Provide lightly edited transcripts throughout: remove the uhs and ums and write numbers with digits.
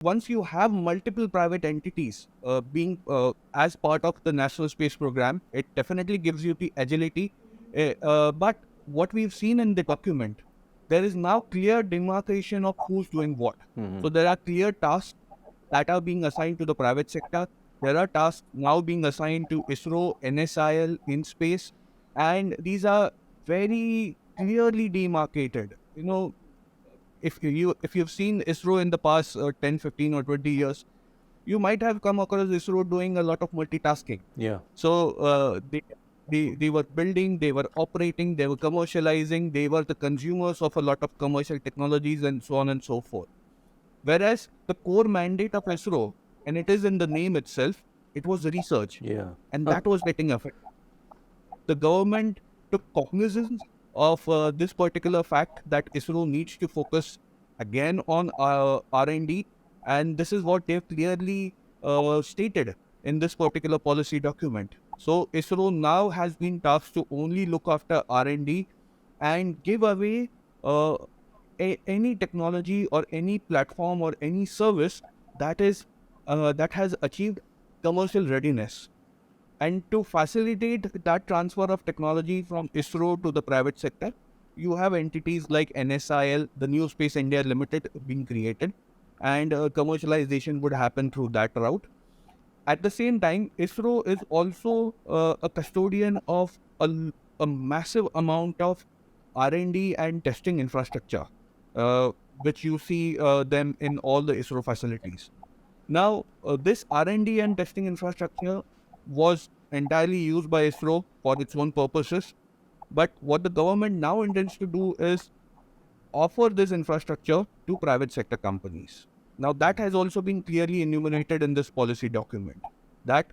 once you have multiple private entities being as part of the national space program, it definitely gives you the agility. But what we've seen in the document, there is now clear demarcation of who's doing what. So there are clear tasks that are being assigned to the private sector. There are tasks now being assigned to ISRO, NSIL in space, and these are very clearly demarcated. If you've seen ISRO in the past 10, 15 or 20 years, you might have come across ISRO doing a lot of multitasking. Yeah. So they were building, they were operating, they were commercializing, they were the consumers of a lot of commercial technologies and so on and so forth. Whereas the core mandate of ISRO, and it is in the name itself, it was research. Yeah. And that was getting affected. The government took cognizance of this particular fact that ISRO needs to focus again on R&D, and this is what they've clearly stated in this particular policy document. So ISRO now has been tasked to only look after R&D and give away uh, any technology or any platform or any service that has achieved commercial readiness. And to facilitate that transfer of technology from ISRO to the private sector, you have entities like NSIL, the New Space India Limited, being created, and commercialization would happen through that route. At the same time, ISRO is also a custodian of a massive amount of R&D and testing infrastructure, uh, which you see them in all the ISRO facilities. Now, this R&D and testing infrastructure was entirely used by ISRO for its own purposes. But what the government now intends to do is offer this infrastructure to private sector companies. Now, that has also been clearly enumerated in this policy document, that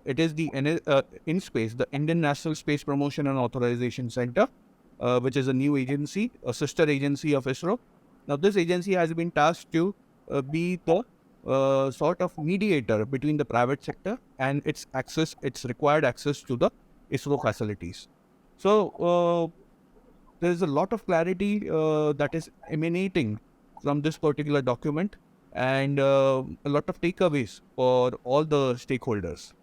it is the InSpace, the Indian National Space Promotion and Authorization Center, which is a new agency, a sister agency of ISRO. Now, this agency has been tasked to be the sort of mediator between the private sector and its required access to the ISRO facilities. So there is a lot of clarity that is emanating from this particular document, and a lot of takeaways for all the stakeholders.